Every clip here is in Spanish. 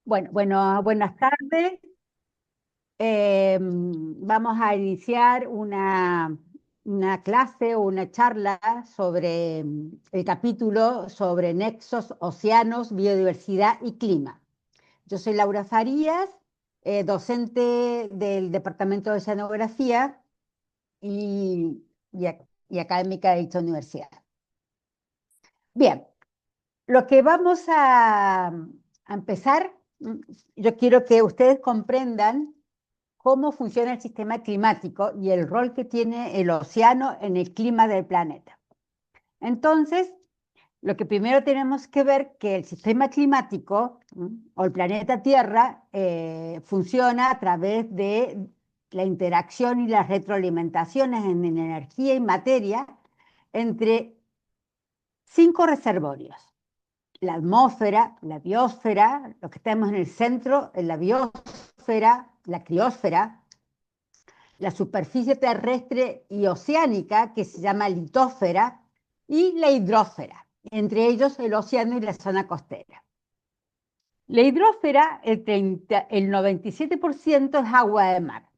Buenas tardes. Vamos a iniciar una clase o una charla sobre el capítulo sobre nexos, océanos, biodiversidad y clima. Yo soy Laura Farías, docente del Departamento de Oceanografía y académica de dicha universidad. Bien, lo que vamos a empezar, yo quiero que ustedes comprendan cómo funciona el sistema climático y el rol que tiene el océano en el clima del planeta. Entonces, lo que primero tenemos que ver que el sistema climático o el planeta Tierra funciona a través de la interacción y las retroalimentaciones en energía y materia entre 5 reservorios: la atmósfera, la biosfera, lo que estamos en el centro, en la biosfera, la criósfera, la superficie terrestre y oceánica, que se llama litósfera, y la hidrósfera, entre ellos el océano y la zona costera. La hidrósfera, el 97% es agua de mar,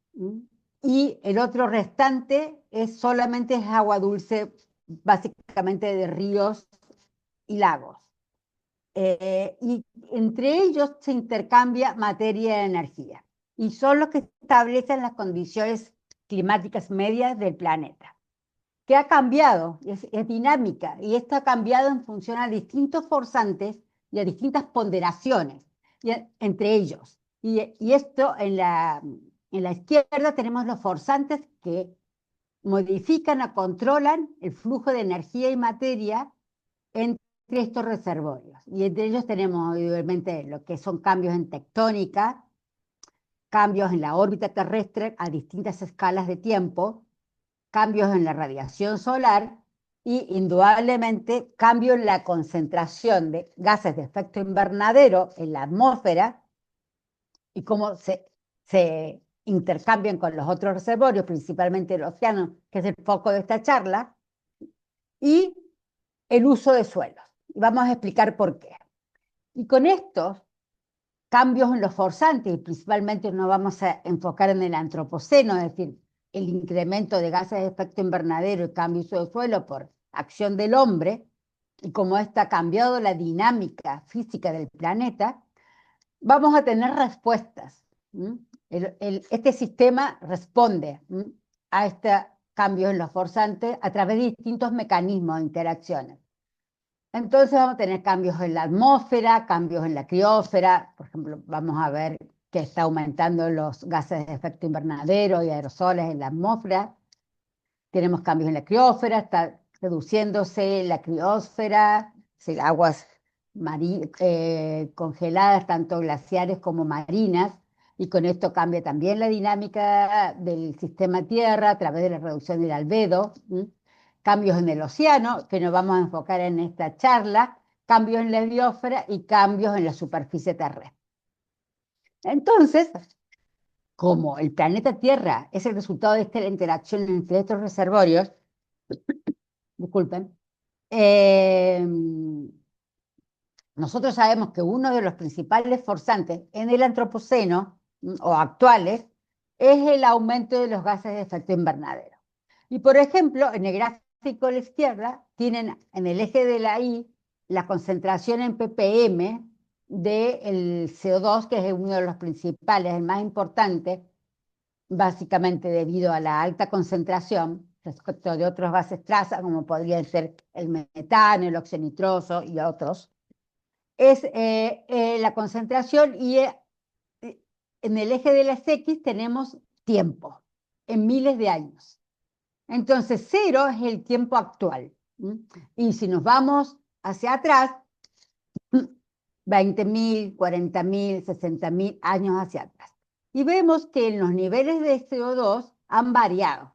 y el otro restante solamente es agua dulce, básicamente de ríos y lagos. Y entre ellos se intercambia materia y energía, y son los que establecen las condiciones climáticas medias del planeta, que ha cambiado, es dinámica, y esto ha cambiado en función a distintos forzantes y a distintas ponderaciones entre ellos. Y esto en la izquierda tenemos los forzantes que modifican o controlan el flujo de energía y materia entre estos reservorios. Y entre ellos tenemos, obviamente, lo que son cambios en tectónica, cambios en la órbita terrestre a distintas escalas de tiempo, cambios en la radiación solar y, indudablemente, cambio en la concentración de gases de efecto invernadero en la atmósfera y cómo se intercambian con los otros reservorios, principalmente el océano, que es el foco de esta charla, y el uso de suelos. Y vamos a explicar por qué. Y con estos cambios en los forzantes, y principalmente nos vamos a enfocar en el antropoceno, es decir, el incremento de gases de efecto invernadero y cambio de uso de suelo por acción del hombre, y cómo está ha cambiado la dinámica física del planeta, vamos a tener respuestas. Este sistema responde a este cambio en los forzantes a través de distintos mecanismos de interacciones. Entonces vamos a tener cambios en la atmósfera, cambios en la criósfera. Por ejemplo, vamos a ver que está aumentando los gases de efecto invernadero y aerosoles en la atmósfera. Tenemos cambios en la criósfera, está reduciéndose la criósfera, aguas congeladas, tanto glaciares como marinas, y con esto cambia también la dinámica del sistema Tierra a través de la reducción del albedo. Cambios en el océano, que nos vamos a enfocar en esta charla, cambios en la biosfera y cambios en la superficie terrestre. Entonces, como el planeta Tierra es el resultado de esta interacción entre estos reservorios, disculpen, eh, nosotros sabemos que uno de los principales forzantes en el antropoceno, o actuales, es el aumento de los gases de efecto invernadero. Y por ejemplo, en el gráfico de la izquierda, tienen en el eje de la Y la concentración en ppm del CO2, que es uno de los principales, el más importante, básicamente debido a la alta concentración respecto de otros gases traza, como podrían ser el metano, el óxido nitroso y otros. Es la concentración, y en el eje de las X tenemos tiempo, en miles de años. Entonces, 0 es el tiempo actual. Y si nos vamos hacia atrás, 20.000, 40.000, 60.000 años hacia atrás. Y vemos que los niveles de CO2 han variado.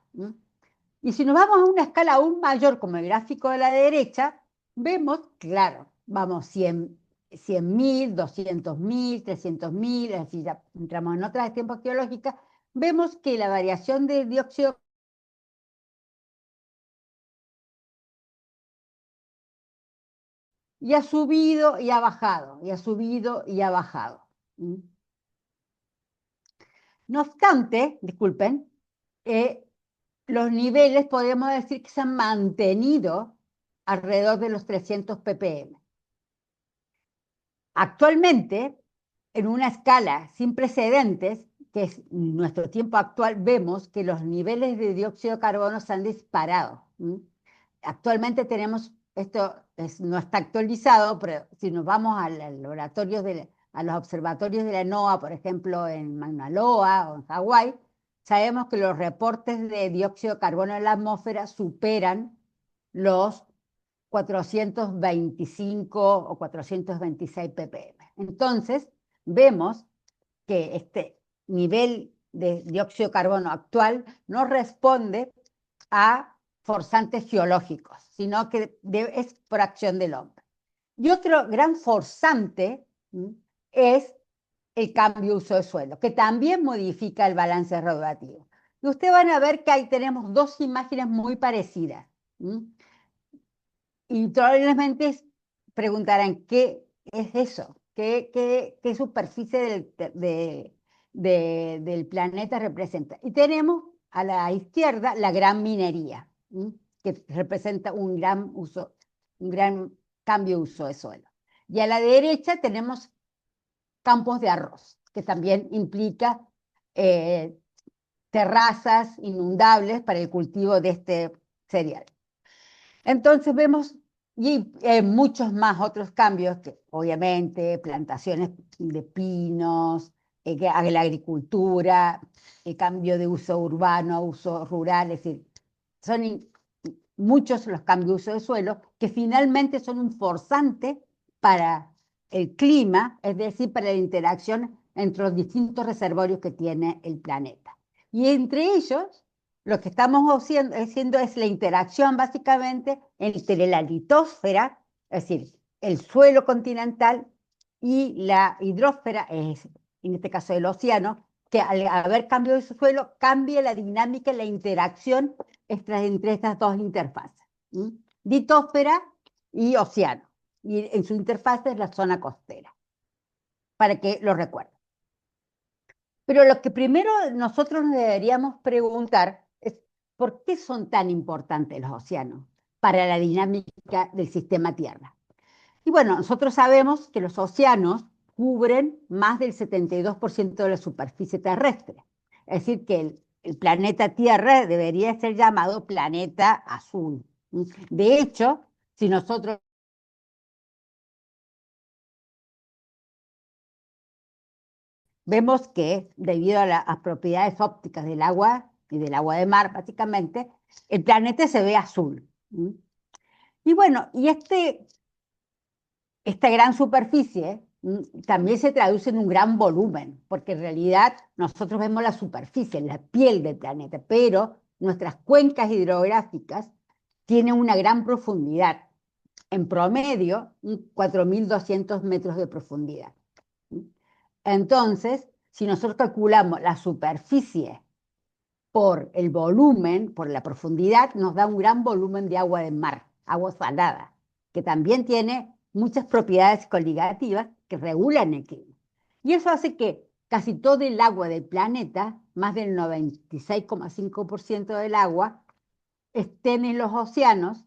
Y si nos vamos a una escala aún mayor, como el gráfico de la derecha, vemos, claro, vamos 100.000, 200.000, 300.000, así ya entramos en otras tiempos geológicas, vemos que la variación de dióxido y ha subido y ha bajado, y ha subido y ha bajado. No obstante, disculpen, los niveles podemos decir que se han mantenido alrededor de los 300 ppm. Actualmente, en una escala sin precedentes, que es nuestro tiempo actual, vemos que los niveles de dióxido de carbono se han disparado. Actualmente tenemos, no está actualizado, pero si nos vamos a los observatorios de la NOAA, por ejemplo, en Mauna Loa o en Hawái, sabemos que los reportes de dióxido de carbono en la atmósfera superan los 425 o 426 ppm. Entonces, vemos que este nivel de dióxido de carbono actual no responde a forzantes geológicos, sino que es por acción del hombre. Y otro gran forzante es el cambio de uso de suelo, que también modifica el balance radiativo. Y ustedes van a ver que ahí tenemos dos imágenes muy parecidas. Y probablemente preguntarán, ¿qué es eso? ¿Qué superficie del planeta representa? Y tenemos a la izquierda la gran minería, que representa un gran cambio de uso de suelo. Y a la derecha tenemos campos de arroz, que también implica terrazas inundables para el cultivo de este cereal. Entonces vemos muchos más otros cambios, que obviamente plantaciones de pinos, la agricultura, el cambio de uso urbano a uso rural, es decir, son muchos los cambios de uso de suelo que finalmente son un forzante para el clima, es decir, para la interacción entre los distintos reservorios que tiene el planeta. Y entre ellos, lo que estamos haciendo es la interacción básicamente entre la litosfera, es decir, el suelo continental, y la hidrosfera, en este caso el océano, que al haber cambio de su suelo, cambia la dinámica y la interacción entre estas dos interfaces. Litosfera y océano. Y en su interfaz es la zona costera, para que lo recuerden. Pero lo que primero nosotros nos deberíamos preguntar es ¿por qué son tan importantes los océanos para la dinámica del sistema Tierra? Y bueno, nosotros sabemos que los océanos cubren más del 72% de la superficie terrestre. Es decir, que el planeta Tierra debería ser llamado planeta azul. De hecho, si nosotros vemos que debido a las propiedades ópticas del agua y del agua de mar, básicamente, el planeta se ve azul. Y bueno, esta gran superficie también se traduce en un gran volumen, porque en realidad nosotros vemos la superficie, la piel del planeta, pero nuestras cuencas hidrográficas tienen una gran profundidad, en promedio 4.200 metros de profundidad. Entonces, si nosotros calculamos la superficie por el volumen, por la profundidad, nos da un gran volumen de agua de mar, agua salada, que también tiene muchas propiedades coligativas que regulan el clima. Y eso hace que casi todo el agua del planeta, más del 96,5% del agua, estén en los océanos,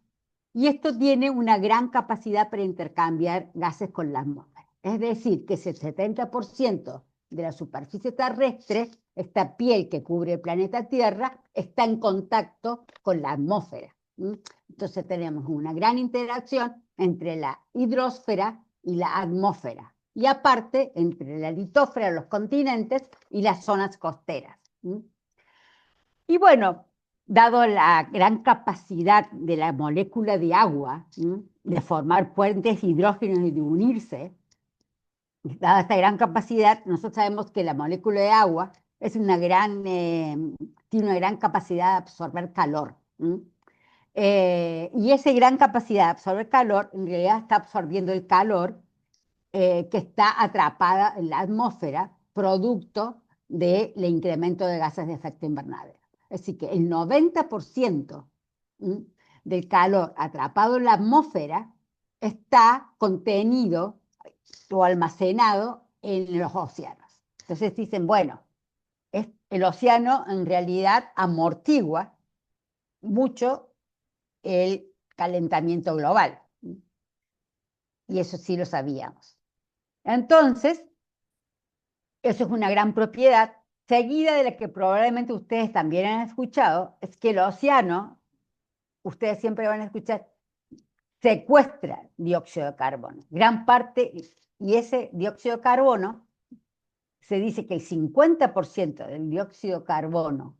y esto tiene una gran capacidad para intercambiar gases con la atmósfera. Es decir, que si el 70% de la superficie terrestre, esta piel que cubre el planeta Tierra, está en contacto con la atmósfera. Entonces tenemos una gran interacción entre la hidrosfera y la atmósfera. Y aparte, entre la litosfera, los continentes, y las zonas costeras. Y bueno, dado la gran capacidad de la molécula de agua de formar puentes de hidrógeno y de unirse, dada esta gran capacidad, nosotros sabemos que la molécula de agua tiene una gran capacidad de absorber calor. Y esa gran capacidad de absorber calor, en realidad está absorbiendo el calor que está atrapada en la atmósfera, producto del incremento de gases de efecto invernadero. Es decir, que el 90% del calor atrapado en la atmósfera está contenido o almacenado en los océanos. Entonces dicen, bueno, el océano en realidad amortigua mucho el calentamiento global. Y eso sí lo sabíamos. Entonces, eso es una gran propiedad, seguida de la que probablemente ustedes también han escuchado, es que el océano, ustedes siempre van a escuchar, secuestra dióxido de carbono. Gran parte, y ese dióxido de carbono, se dice que el 50% del dióxido de carbono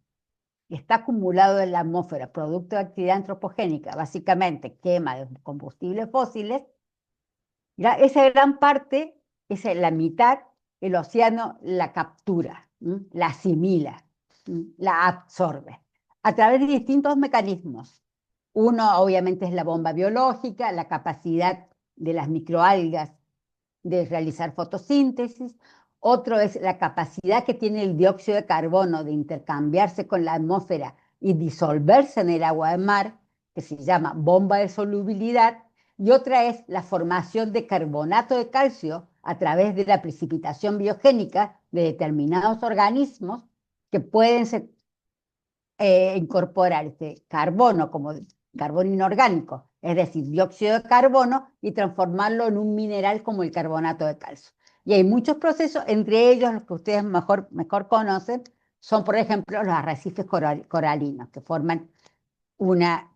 que está acumulado en la atmósfera, producto de actividad antropogénica, básicamente quema de combustibles fósiles, esa gran parte, esa, la mitad, el océano la captura, la asimila, la absorbe, a través de distintos mecanismos. Uno, obviamente, es la bomba biológica, la capacidad de las microalgas de realizar fotosíntesis. Otro es la capacidad que tiene el dióxido de carbono de intercambiarse con la atmósfera y disolverse en el agua de mar, que se llama bomba de solubilidad. Y otra es la formación de carbonato de calcio a través de la precipitación biogénica de determinados organismos que pueden incorporar este carbono como carbono inorgánico, es decir, dióxido de carbono, y transformarlo en un mineral como el carbonato de calcio. Y hay muchos procesos, entre ellos los que ustedes mejor conocen, son por ejemplo los arrecifes coralinos, que forman una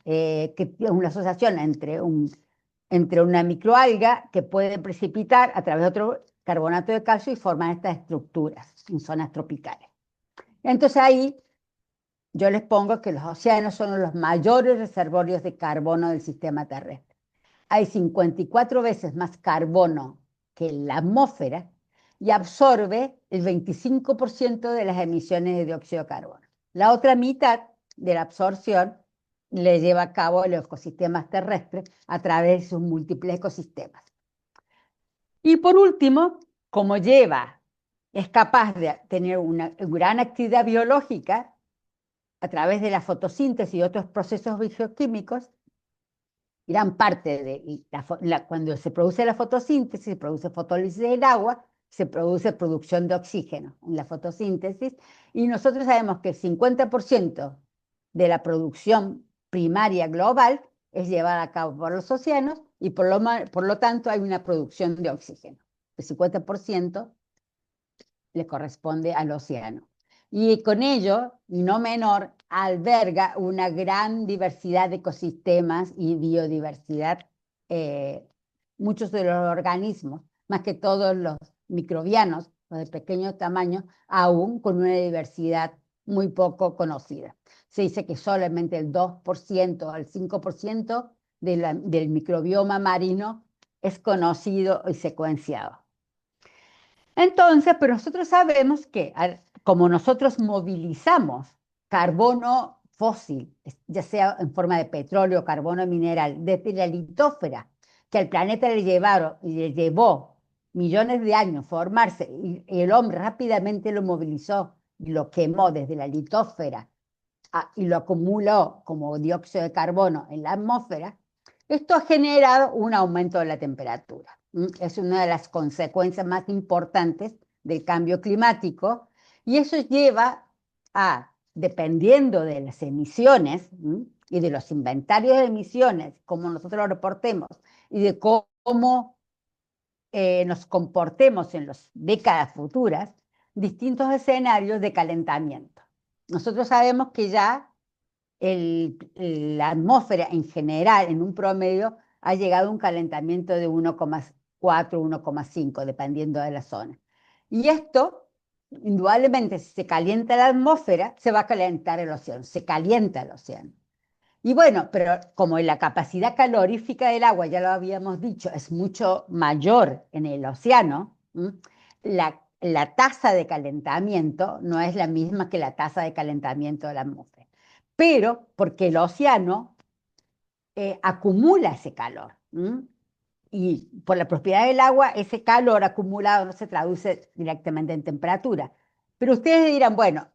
asociación entre una microalga que puede precipitar a través de otro carbonato de calcio y forman estas estructuras en zonas tropicales. Entonces ahí yo les pongo que los océanos son los mayores reservorios de carbono del sistema terrestre. Hay 54 veces más carbono que la atmósfera y absorbe el 25% de las emisiones de dióxido de carbono. La otra mitad de la absorción le lleva a cabo los ecosistemas terrestres a través de sus múltiples ecosistemas. Y por último, como es capaz de tener una gran actividad biológica, a través de la fotosíntesis y otros procesos bioquímicos, gran parte de cuando se produce la fotosíntesis, se produce fotólisis del agua, se produce producción de oxígeno en la fotosíntesis, y nosotros sabemos que el 50% de la producción primaria global es llevada a cabo por los océanos, y por lo tanto hay una producción de oxígeno. El 50% le corresponde al océano. Y con ello, y no menor, alberga una gran diversidad de ecosistemas y biodiversidad. Muchos de los organismos, más que todos los microbianos, los de pequeño tamaño, aún con una diversidad muy poco conocida. Se dice que solamente el 2% al 5% del microbioma marino es conocido y secuenciado. Entonces, pero nosotros sabemos que como nosotros movilizamos carbono fósil, ya sea en forma de petróleo o carbono mineral, desde la litósfera, que al planeta le llevó millones de años formarse, y el hombre rápidamente lo movilizó y lo quemó desde la litósfera y lo acumuló como dióxido de carbono en la atmósfera, esto ha generado un aumento de la temperatura. Es una de las consecuencias más importantes del cambio climático, y eso lleva a, dependiendo de las emisiones y de los inventarios de emisiones, como nosotros lo reportemos, y de cómo nos comportemos en las décadas futuras, distintos escenarios de calentamiento. Nosotros sabemos que ya la atmósfera en general, en un promedio, ha llegado a un calentamiento de 1,4, 1,5, dependiendo de la zona. Y esto, indudablemente, si se calienta la atmósfera, se va a calentar el océano, se calienta el océano. Y bueno, pero como la capacidad calorífica del agua, ya lo habíamos dicho, es mucho mayor en el océano, la tasa de calentamiento no es la misma que la tasa de calentamiento de la atmósfera. Pero porque el océano acumula ese calor. Y por la propiedad del agua, ese calor acumulado no se traduce directamente en temperatura. Pero ustedes dirán, bueno,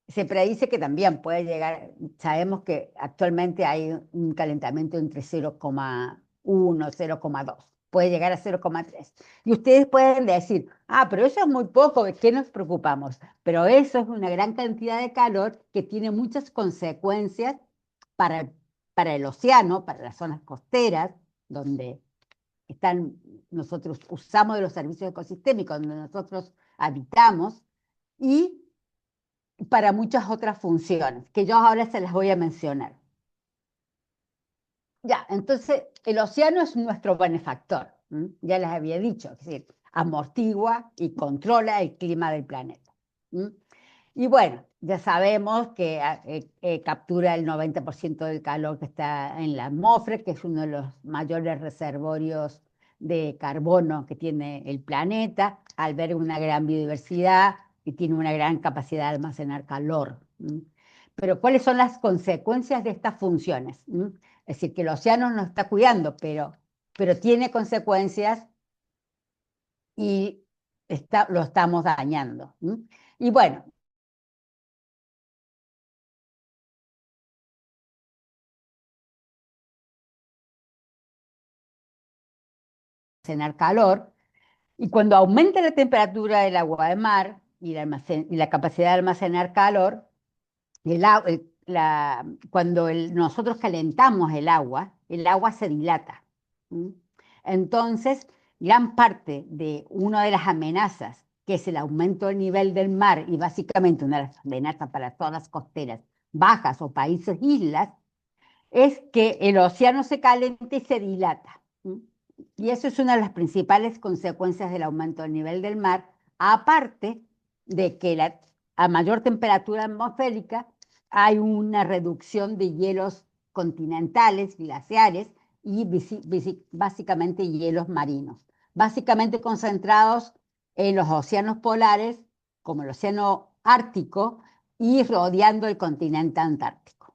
se predice que también puede llegar, sabemos que actualmente hay un calentamiento entre 0,1 y 0,2. puede llegar a 0,3. Y ustedes pueden decir, ah, pero eso es muy poco, ¿de qué nos preocupamos? Pero eso es una gran cantidad de calor que tiene muchas consecuencias para, para el océano, para las zonas costeras, donde están, nosotros usamos de los servicios ecosistémicos, donde nosotros habitamos, y para muchas otras funciones, que yo ahora se las voy a mencionar. Ya, entonces el océano es nuestro benefactor, ya les había dicho, es decir, amortigua y controla el clima del planeta. Y bueno, ya sabemos que captura el 90% del calor que está en la atmósfera, que es uno de los mayores reservorios de carbono que tiene el planeta, alberga una gran biodiversidad y tiene una gran capacidad de almacenar calor. Pero ¿cuáles son las consecuencias de estas funciones? Es decir, que el océano nos está cuidando, pero tiene consecuencias y lo estamos dañando. Y bueno, almacenar calor, y cuando aumenta la temperatura del agua de mar y la capacidad de almacenar calor, cuando nosotros calentamos el agua se dilata. ¿Mm? Entonces, gran parte de una de las amenazas, que es el aumento del nivel del mar, y básicamente una de las amenazas para zonas costeras bajas o países islas, es que el océano se caliente y se dilata. Y eso es una de las principales consecuencias del aumento del nivel del mar, aparte de que a mayor temperatura atmosférica hay una reducción de hielos continentales, glaciares y básicamente hielos marinos, básicamente concentrados en los océanos polares, como el océano Ártico, y rodeando el continente antártico.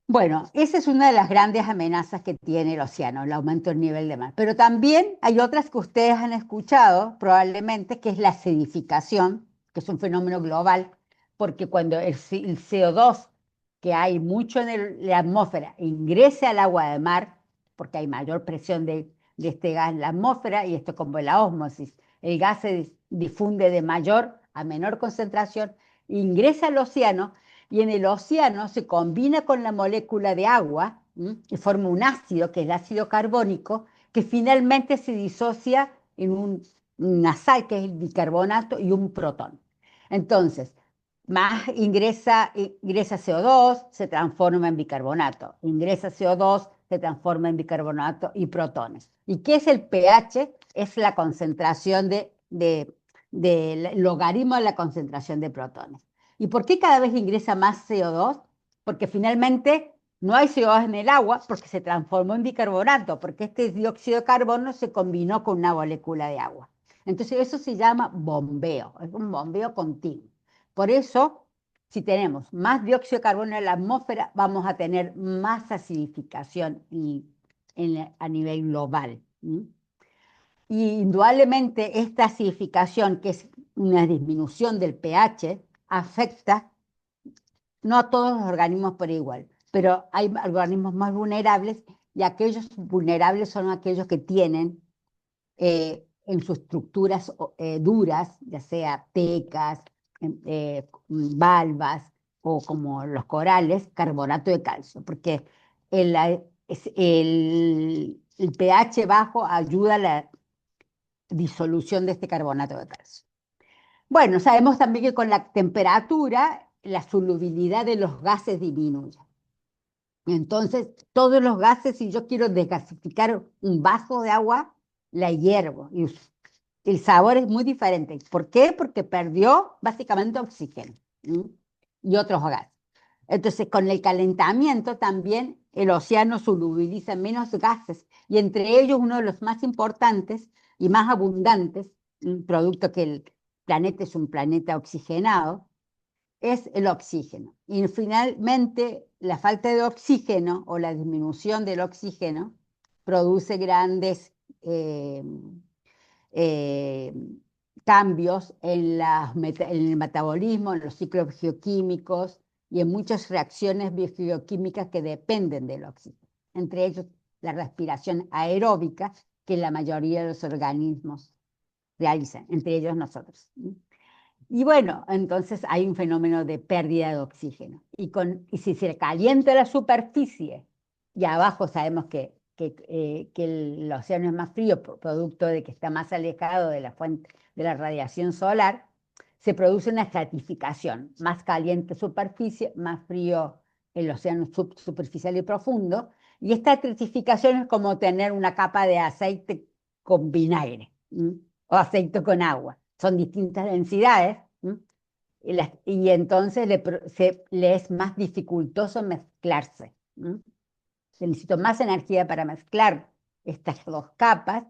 Bueno, esa es una de las grandes amenazas que tiene el océano, el aumento del nivel del mar. Pero también hay otras que ustedes han escuchado, probablemente, que es la acidificación, que es un fenómeno global, porque cuando el CO2, que hay mucho en la atmósfera, ingrese al agua de mar, porque hay mayor presión de este gas en la atmósfera, y esto es como la ósmosis, el gas se difunde de mayor a menor concentración, ingresa al océano, y en el océano se combina con la molécula de agua y forma un ácido, que es el ácido carbónico, que finalmente se disocia en una sal, que es el bicarbonato, y un protón. Entonces, más ingresa CO2, se transforma en bicarbonato. Ingresa CO2, se transforma en bicarbonato y protones. ¿Y qué es el pH? Es la concentración del logaritmo de la concentración de protones. ¿Y por qué cada vez ingresa más CO2? Porque finalmente no hay CO2 en el agua porque se transformó en bicarbonato, porque este dióxido de carbono se combinó con una molécula de agua. Entonces eso se llama bombeo, es un bombeo continuo. Por eso, si tenemos más dióxido de carbono en la atmósfera, vamos a tener más acidificación a nivel global. Y indudablemente esta acidificación, que es una disminución del pH, afecta no a todos los organismos por igual, pero hay organismos más vulnerables, y aquellos vulnerables son aquellos que tienen en sus estructuras duras, ya sea tecas, valvas o como los corales, carbonato de calcio, porque el, el pH bajo ayuda a la disolución de este carbonato de calcio. Bueno, sabemos también que con la temperatura la solubilidad de los gases disminuye. Entonces, todos los gases, si yo quiero desgasificar un vaso de agua, la hiervo. Y el sabor es muy diferente. ¿Por qué? Porque perdió básicamente oxígeno y otros gases. Entonces, con el calentamiento también el océano solubiliza menos gases, y entre ellos uno de los más importantes y más abundantes, producto que el planeta es un planeta oxigenado, es el oxígeno. Y finalmente, la falta de oxígeno o la disminución del oxígeno produce grandes eh, cambios en el metabolismo, en los ciclos bioquímicos y en muchas reacciones bioquímicas que dependen del oxígeno. Entre ellos la respiración aeróbica que la mayoría de los organismos realizan, entre ellos nosotros. Y bueno, entonces hay un fenómeno de pérdida de oxígeno. Y si se calienta la superficie, y abajo sabemos que el océano es más frío, producto de que está más alejado de la fuente de la radiación solar, se produce una estratificación. Más caliente superficie, más frío el océano superficial y profundo. Y esta estratificación es como tener una capa de aceite con vinagre, o aceite con agua. Son distintas densidades, y entonces le es más dificultoso mezclarse. Se necesita más energía para mezclar estas dos capas,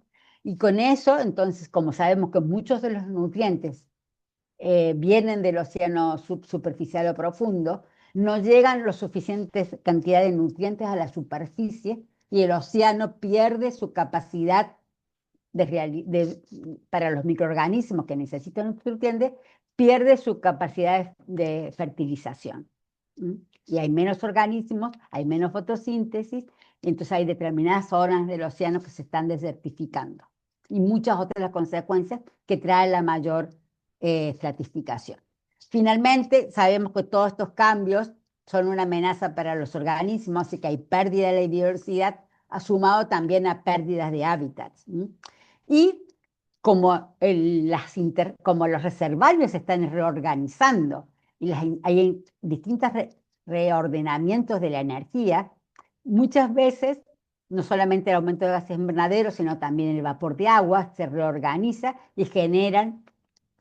y con eso, entonces, como sabemos que muchos de los nutrientes vienen del océano superficial o profundo, no llegan lo suficientes cantidad de nutrientes a la superficie, y el océano pierde su capacidad para los microorganismos que necesitan nutrientes, pierde su capacidad de fertilización. Y hay menos organismos, hay menos fotosíntesis, y entonces hay determinadas zonas del océano que se están desertificando. Y muchas otras consecuencias que trae la mayor estratificación. Finalmente, sabemos que todos estos cambios son una amenaza para los organismos, así que hay pérdida de la diversidad, sumado también a pérdidas de hábitats. Y como los reservorios se están reorganizando y hay distintos reordenamientos de la energía, muchas veces, no solamente el aumento de gases invernaderos, sino también el vapor de agua se reorganiza y generan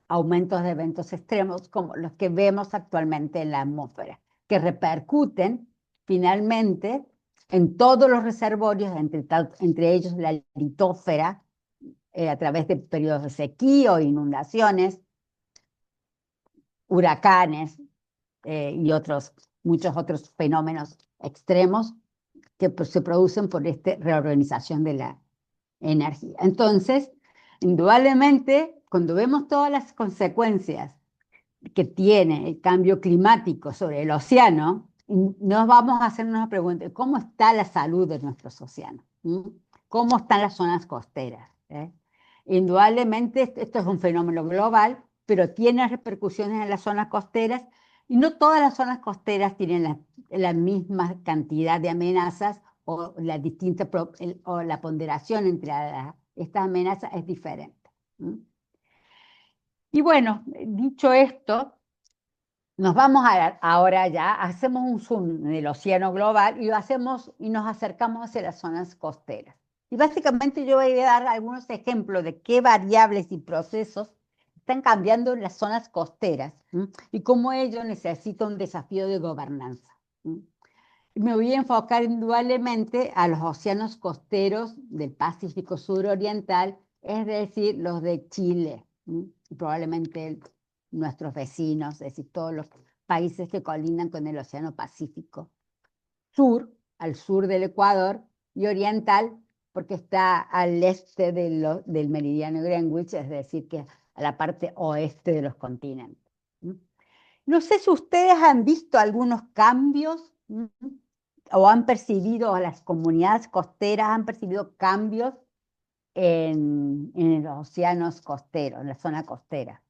aumentos de eventos extremos como los que vemos actualmente en la atmósfera, que repercuten finalmente en todos los reservorios, entre ellos la litósfera, a través de periodos de sequía o inundaciones, huracanes y muchos otros fenómenos extremos que se producen por esta reorganización de la energía. Entonces, indudablemente, cuando vemos todas las consecuencias que tiene el cambio climático sobre el océano, nos vamos a hacer una pregunta: ¿cómo está la salud de nuestros océanos? ¿Cómo están las zonas costeras? Indudablemente esto es un fenómeno global, pero tiene repercusiones en las zonas costeras, y no todas las zonas costeras tienen la misma cantidad de amenazas, o la ponderación entre estas amenazas es diferente. Y bueno, dicho esto, nos vamos ahora ya, hacemos un zoom del océano global y nos acercamos hacia las zonas costeras. Y básicamente yo voy a dar algunos ejemplos de qué variables y procesos están cambiando en las zonas costeras, y cómo ello necesita un desafío de gobernanza. Me voy a enfocar indudablemente a los océanos costeros del Pacífico suroriental, es decir, los de Chile, y probablemente nuestros vecinos, es decir, todos los países que colindan con el Océano Pacífico. Al sur del Ecuador, y oriental, porque está al este del meridiano Greenwich, es decir, que a la parte oeste de los continentes. No sé si ustedes han visto algunos cambios, o han percibido, o las comunidades costeras han percibido cambios en los océanos costeros, en la zona costera.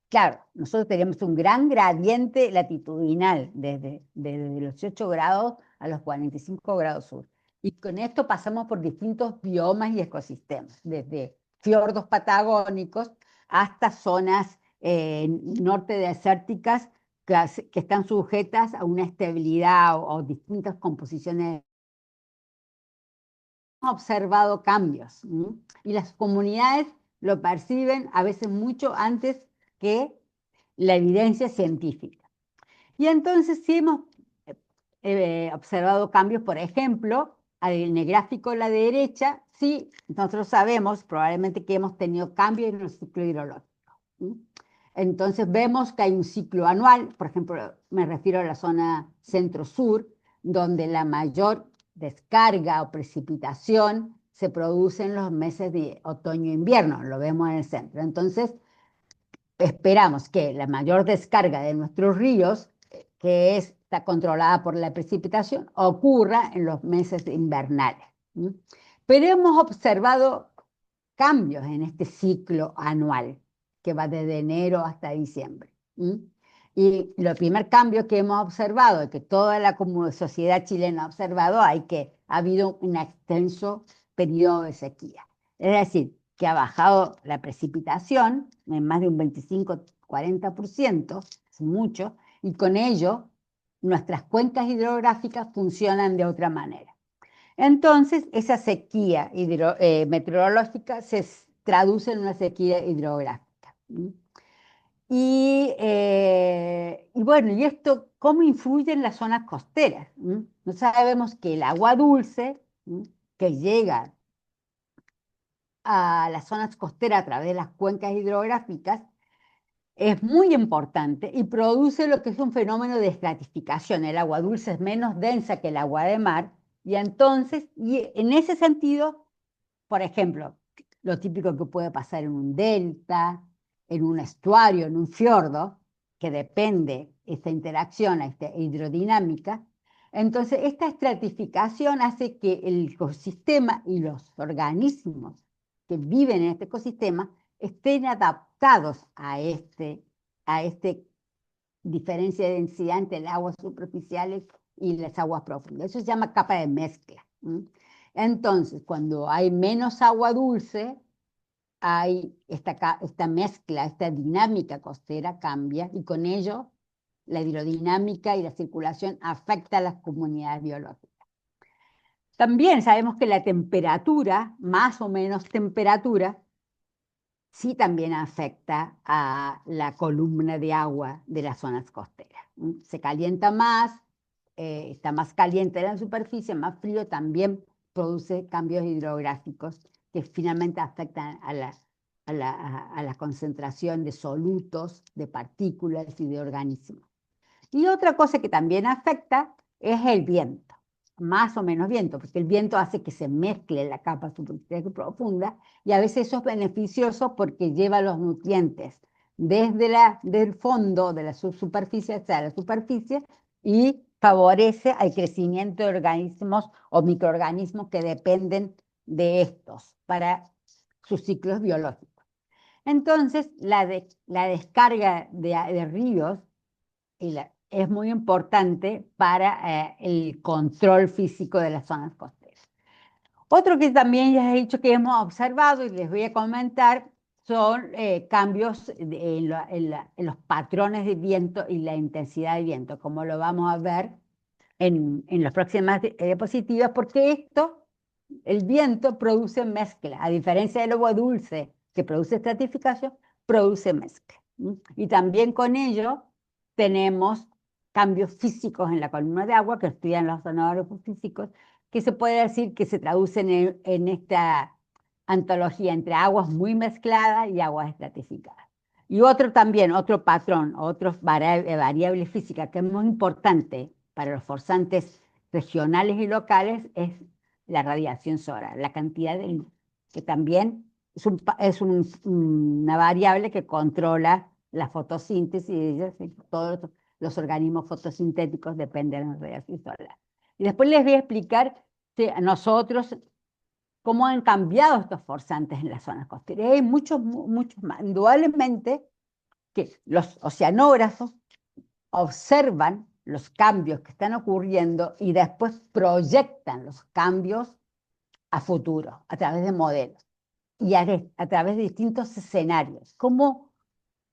Claro, nosotros tenemos un gran gradiente latitudinal desde los 18 grados a los 45 grados sur. Y con esto pasamos por distintos biomas y ecosistemas, desde fiordos patagónicos hasta zonas norte desérticas que están sujetas a una estabilidad o distintas composiciones. Hemos observado cambios, y las comunidades lo perciben a veces mucho antes que la evidencia científica. Y entonces sí hemos observado cambios, por ejemplo, en el gráfico a la derecha, sí, nosotros sabemos probablemente que hemos tenido cambios en el ciclo hidrológico. Entonces vemos que hay un ciclo anual, por ejemplo, me refiero a la zona centro-sur, donde la mayor descarga o precipitación se produce en los meses de otoño e invierno, lo vemos en el centro. Entonces, esperamos que la mayor descarga de nuestros ríos, que es está controlada por la precipitación, ocurra en los meses invernales. Pero hemos observado cambios en este ciclo anual, que va desde enero hasta diciembre. Y el primer cambio que hemos observado, que toda la sociedad chilena ha observado, ha habido un extenso periodo de sequía. Es decir, que ha bajado la precipitación en más de un 25-40%, es mucho, y con ello nuestras cuencas hidrográficas funcionan de otra manera. Entonces, esa sequía meteorológica se traduce en una sequía hidrográfica. Y bueno, ¿y esto cómo influye en las zonas costeras? No sabemos que el agua dulce que llega a las zonas costeras a través de las cuencas hidrográficas es muy importante y produce lo que es un fenómeno de estratificación. El agua dulce es menos densa que el agua de mar y entonces, y en ese sentido, por ejemplo, lo típico que puede pasar en un delta, en un estuario, en un fiordo, que depende esta interacción, esta hidrodinámica. Entonces, esta estratificación hace que el ecosistema y los organismos que viven en este ecosistema estén adaptados a este diferencia de densidad entre las aguas superficiales y las aguas profundas. Eso se llama capa de mezcla. Entonces, cuando hay menos agua dulce, hay esta mezcla, esta dinámica costera cambia y con ello la hidrodinámica y la circulación afecta a las comunidades biológicas. También sabemos que la temperatura, más o menos temperatura, sí también afecta a la columna de agua de las zonas costeras. Se calienta más, está más caliente en la superficie, más frío, también produce cambios hidrográficos que finalmente afectan a la concentración de solutos, de partículas y de organismos. Y otra cosa que también afecta es el viento, más o menos viento, porque el viento hace que se mezcle la capa superficial y profunda, y a veces eso es beneficioso porque lleva los nutrientes del fondo de la subsuperficie hacia la superficie y favorece al crecimiento de organismos o microorganismos que dependen de estos para sus ciclos biológicos. Entonces, la descarga de ríos es muy importante para el control físico de las zonas costeras. Otro que también ya he dicho que hemos observado y les voy a comentar son cambios en los patrones de viento y la intensidad de viento, como lo vamos a ver en las próximas diapositivas, porque el viento produce mezcla, a diferencia del agua dulce que produce estratificación, produce mezcla. Y también con ello tenemos cambios físicos en la columna de agua que estudian los sonógrafos físicos, que se puede decir que se traducen en esta antología entre aguas muy mezcladas y aguas estratificadas. Y otro patrón, otra variable física que es muy importante para los forzantes regionales y locales es la radiación solar, la cantidad que también es una variable que controla la fotosíntesis y todos los organismos fotosintéticos dependen de la radiación solar. Y después les voy a explicar a nosotros cómo han cambiado estos forzantes en las zonas costeras. Hay muchos más. Indudablemente que los oceanógrafos observan los cambios que están ocurriendo y después proyectan los cambios a futuro, a través de modelos y a través de distintos escenarios.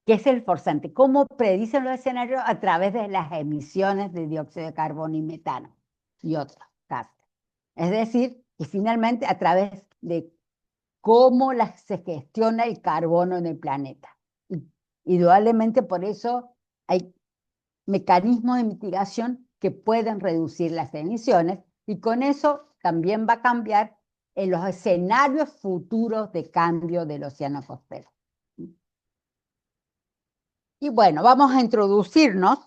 ¿Qué es el forzante? ¿Cómo predicen los escenarios? A través de las emisiones de dióxido de carbono y metano y otros gases. Es decir, que finalmente a través de cómo se gestiona el carbono en el planeta. Indudablemente por eso hay mecanismos de mitigación que pueden reducir las emisiones y con eso también va a cambiar en los escenarios futuros de cambio del océano costero. Y bueno, vamos a introducirnos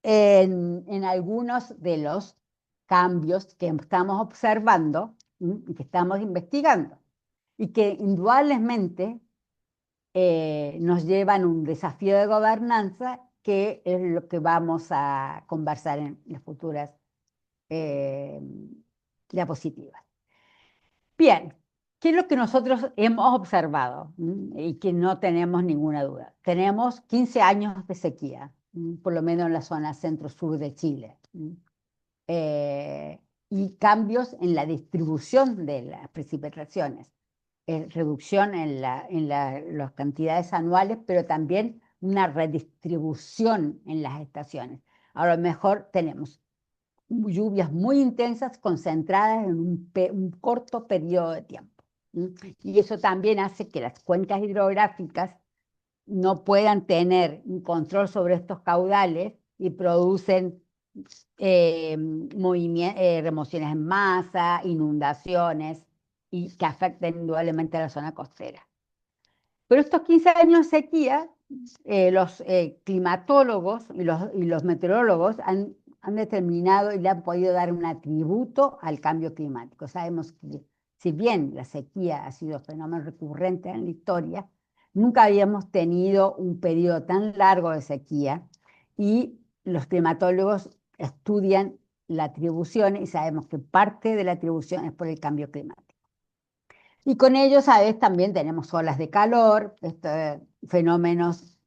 en algunos de los cambios que estamos observando y que estamos investigando y que indudablemente nos llevan a un desafío de gobernanza que es lo que vamos a conversar en las futuras diapositivas. Bien, ¿qué es lo que nosotros hemos observado? Y que no tenemos ninguna duda. Tenemos 15 años de sequía, por lo menos en la zona centro-sur de Chile. Y cambios en la distribución de las precipitaciones, reducción en las cantidades anuales, pero también una redistribución en las estaciones. A lo mejor tenemos lluvias muy intensas concentradas en un corto periodo de tiempo. Y eso también hace que las cuencas hidrográficas no puedan tener un control sobre estos caudales y producen remociones en masa, inundaciones, y que afecten indudablemente a la zona costera. Pero estos 15 años de sequía, los climatólogos y los meteorólogos han determinado y le han podido dar un atributo al cambio climático. Sabemos que si bien la sequía ha sido un fenómeno recurrente en la historia, nunca habíamos tenido un periodo tan largo de sequía, y los climatólogos estudian la atribución y sabemos que parte de la atribución es por el cambio climático. Y con ello, ¿sabes? También tenemos olas de calor, fenómenos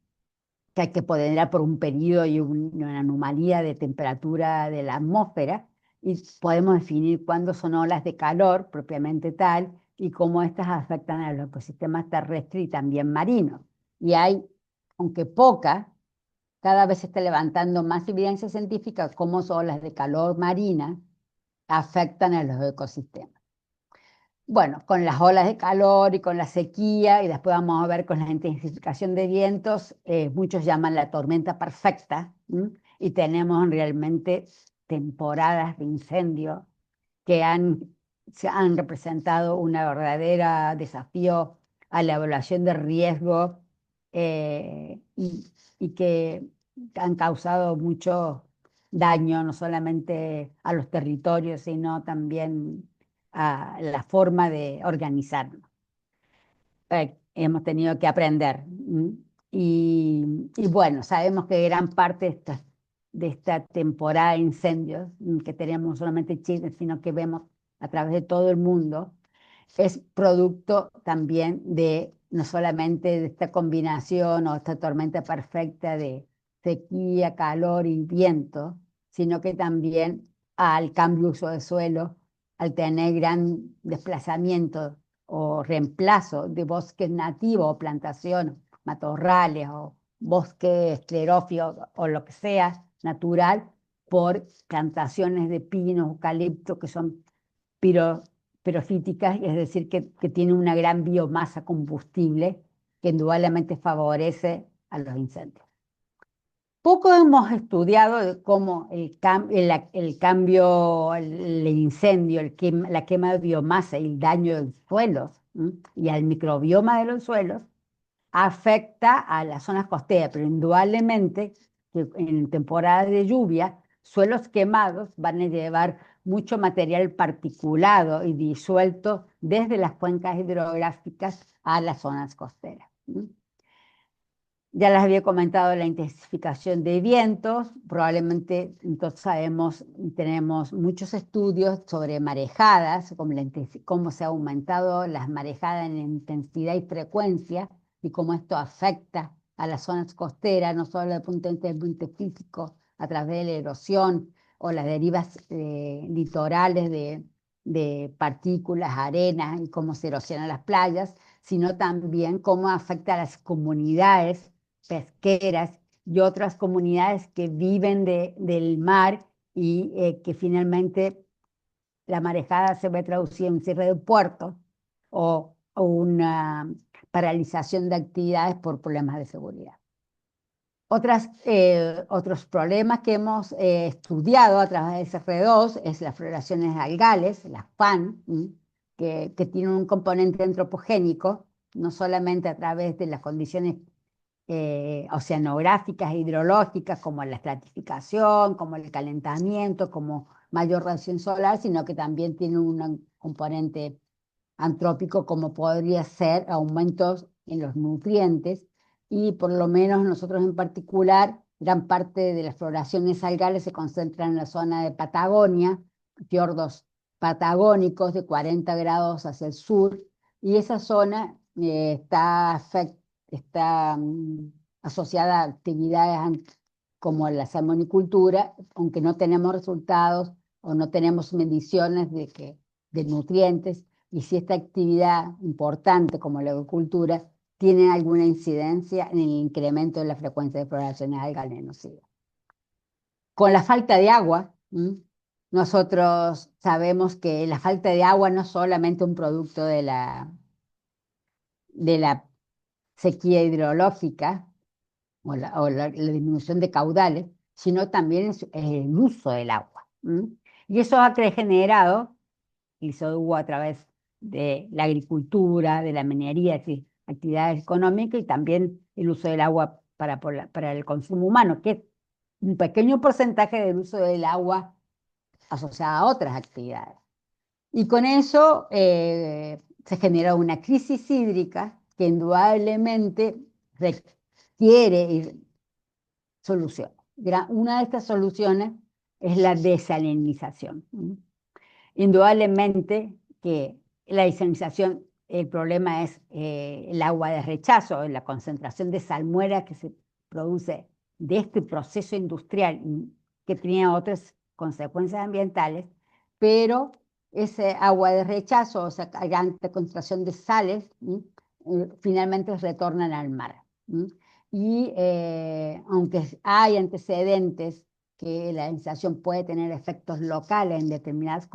que hay que ponderar por un periodo y una anomalía de temperatura de la atmósfera, y podemos definir cuándo son olas de calor propiamente tal y cómo estas afectan a los ecosistemas terrestres y también marinos. Y hay, aunque poca, cada vez se está levantando más evidencia científica cómo olas de calor marina afectan a los ecosistemas. Bueno, con las olas de calor y con la sequía, y después vamos a ver con la intensificación de vientos, muchos llaman la tormenta perfecta, y tenemos realmente temporadas de incendio que se han representado un verdadero desafío a la evaluación de riesgo, y que han causado mucho daño, no solamente a los territorios, sino también a la forma de organizarnos. Hemos tenido que aprender. Y bueno, sabemos que gran parte de esta temporada de incendios, que tenemos no solamente en Chile, sino que vemos a través de todo el mundo, es producto también de no solamente de esta combinación o esta tormenta perfecta de sequía, calor y viento, sino que también al cambio de uso de suelo, al tener gran desplazamiento o reemplazo de bosques nativos o plantación, matorrales o bosque esclerófilo o lo que sea natural, por plantaciones de pinos, eucalipto, que son pirofíticas, es decir, que tienen una gran biomasa combustible que indudablemente favorece a los incendios. Poco hemos estudiado de cómo el cambio, el incendio, la quema de biomasa y el daño de los suelos, y al microbioma de los suelos afecta a las zonas costeras, pero indudablemente que en temporadas de lluvia, suelos quemados van a llevar mucho material particulado y disuelto desde las cuencas hidrográficas a las zonas costeras. Ya les había comentado la intensificación de vientos. Probablemente entonces tenemos muchos estudios sobre marejadas, cómo se ha aumentado las marejadas en intensidad y frecuencia, y cómo esto afecta a las zonas costeras, no solo desde el punto de vista físico, a través de la erosión o las derivas litorales de partículas, arenas, y cómo se erosionan las playas, sino también cómo afecta a las comunidades pesqueras y otras comunidades que viven del mar, y que finalmente la marejada se ve traducida en un cierre de puertos o una paralización de actividades por problemas de seguridad. Otros problemas que hemos estudiado a través de SR2 es las floraciones algales, las FAN, que tienen un componente antropogénico, no solamente a través de las condiciones oceanográficas e hidrológicas, como la estratificación, como el calentamiento, como mayor radiación solar, sino que también tiene un componente antrópico, como podría ser aumentos en los nutrientes, y por lo menos nosotros en particular gran parte de las floraciones algales se concentran en la zona de Patagonia, fiordos patagónicos de 40 grados hacia el sur, y esa zona está asociada a actividades como la salmonicultura, aunque no tenemos resultados o no tenemos mediciones de nutrientes, y si esta actividad importante como la agricultura tiene alguna incidencia en el incremento de la frecuencia de floraciones algales nocivas. Con la falta de agua, nosotros sabemos que la falta de agua no es solamente un producto de la sequía hidrológica o la disminución de caudales, sino también es el uso del agua. Y eso ha generado, y se hubo a través de la agricultura, de la minería, es decir, actividades económicas, y también el uso del agua para el consumo humano, que es un pequeño porcentaje del uso del agua asociada a otras actividades. Y con eso se generó una crisis hídrica que indudablemente requiere soluciones. Una de estas soluciones es la desalinización. Indudablemente que la desalinización, el problema es el agua de rechazo, la concentración de salmuera que se produce de este proceso industrial que tenía otras consecuencias ambientales, pero ese agua de rechazo, o sea, gran concentración de sales, finalmente retornan al mar. Y aunque hay antecedentes que la desalinización puede tener efectos locales en determinadas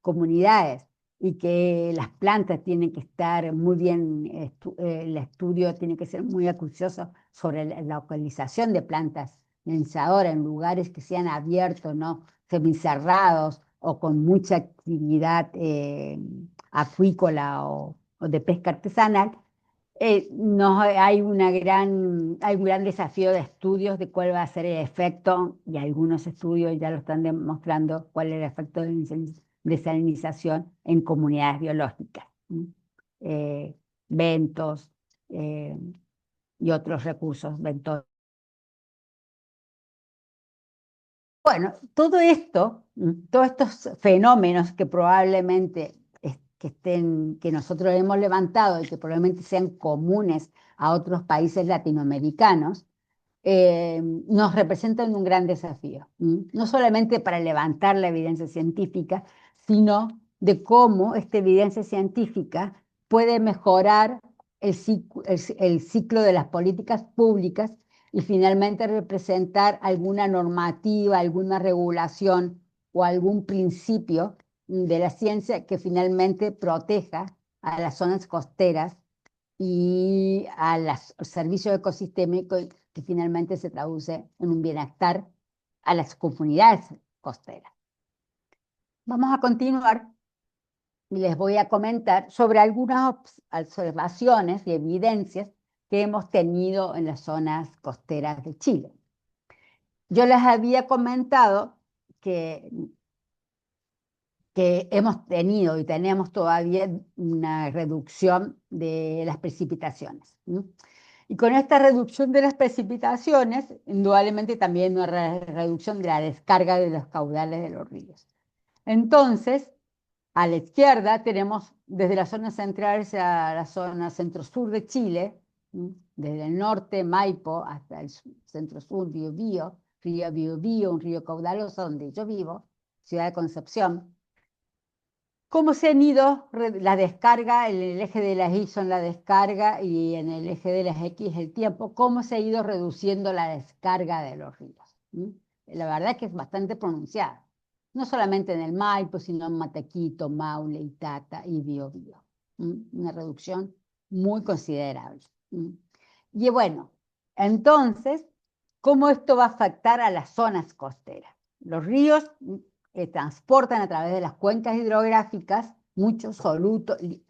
comunidades y que las plantas tienen que estar muy bien, el estudio tiene que ser muy acucioso sobre la localización de plantas desalinizadoras en lugares que sean abiertos, ¿no? Semicerrados o con mucha actividad acuícola o de pesca artesanal. No, hay un gran desafío de estudios de cuál va a ser el efecto, y algunos estudios ya lo están demostrando cuál es el efecto de la desalinización en comunidades biológicas, bentos y otros recursos bentónicos. Bueno, todo esto, todos estos fenómenos que probablemente que nosotros hemos levantado y que probablemente sean comunes a otros países latinoamericanos, nos representan un gran desafío, no solamente para levantar la evidencia científica, sino de cómo esta evidencia científica puede mejorar el ciclo de las políticas públicas y finalmente representar alguna normativa, alguna regulación o algún principio de la ciencia que finalmente proteja a las zonas costeras y al servicio ecosistémico, que finalmente se traduce en un bienestar a las comunidades costeras. Vamos a continuar y les voy a comentar sobre algunas observaciones y evidencias que hemos tenido en las zonas costeras de Chile. Yo les había comentado que hemos tenido y tenemos todavía una reducción de las precipitaciones. Y con esta reducción de las precipitaciones, indudablemente también una reducción de la descarga de los caudales de los ríos. Entonces, a la izquierda tenemos desde la zona central hacia la zona centro-sur de Chile, desde el norte, Maipo, hasta el centro-sur, Biobío, río Biobío, un río caudaloso donde yo vivo, ciudad de Concepción. ¿Cómo se han ido la descarga? En el eje de las Y son la descarga y en el eje de las X el tiempo. ¿Cómo se ha ido reduciendo la descarga de los ríos? La verdad es que es bastante pronunciada. No solamente en el Maipo, sino en Matequito, Maule, Itata y Biobío. Una reducción muy considerable. Y bueno, entonces, ¿cómo esto va a afectar a las zonas costeras? Los ríos transportan a través de las cuencas hidrográficas mucho soluto. El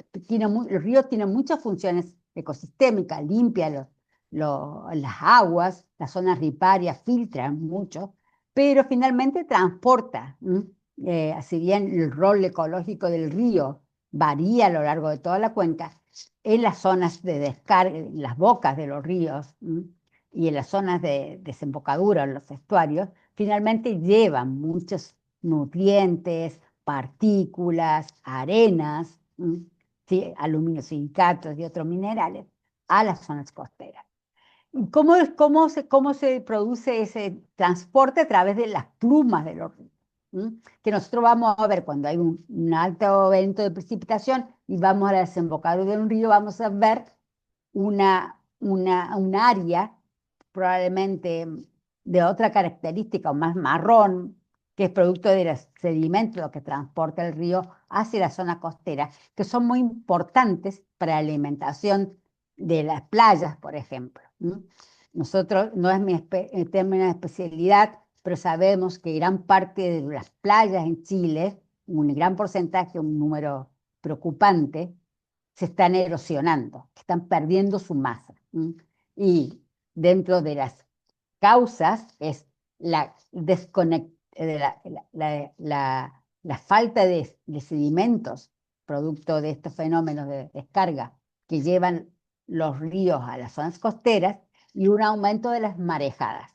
río tiene muchas funciones ecosistémicas, limpia las aguas, las zonas riparias, filtran mucho, pero finalmente transporta. Si bien el rol ecológico del río varía a lo largo de toda la cuenca, en las zonas de descarga, en las bocas de los ríos, y en las zonas de desembocadura, en los estuarios, finalmente llevan muchos nutrientes, partículas, arenas, ¿sí? Aluminio silicatos y otros minerales a las zonas costeras. ¿Y cómo se produce ese transporte? A través de las plumas de los ríos, que nosotros vamos a ver cuando hay un alto evento de precipitación y vamos a la desembocadura de un río, vamos a ver un área probablemente de otra característica o más marrón, que es producto de los sedimentos lo que transporta el río hacia la zona costera, que son muy importantes para la alimentación de las playas, por ejemplo. Nosotros, no es mi término de especialidad, pero sabemos que gran parte de las playas en Chile, un gran porcentaje, un número preocupante, se están erosionando, están perdiendo su masa. Y dentro de las causas es la, la falta de sedimentos producto de estos fenómenos de descarga que llevan los ríos a las zonas costeras y un aumento de las marejadas.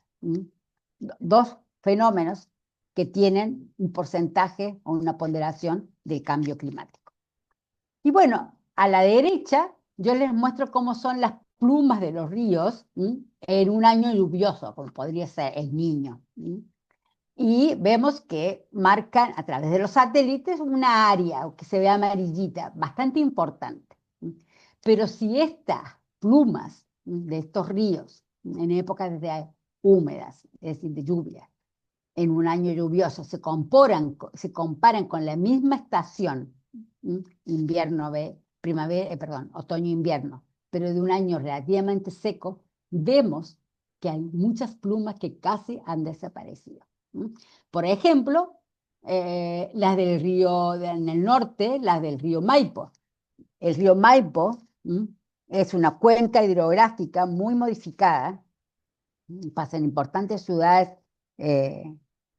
Dos fenómenos que tienen un porcentaje o una ponderación del cambio climático. Y bueno, a la derecha yo les muestro cómo son las plumas de los ríos en un año lluvioso, como podría ser el Niño. Y vemos que marcan a través de los satélites una área que se ve amarillita, bastante importante. Pero si estas plumas de estos ríos, en épocas húmedas, es decir, de lluvia, en un año lluvioso, se comparan con la misma estación, invierno, primavera, perdón, otoño-invierno, pero de un año relativamente seco, vemos que hay muchas plumas que casi han desaparecido. Por ejemplo, las del río en el norte, las del río Maipo. El río Maipo es una cuenca hidrográfica muy modificada, pasa en importantes ciudades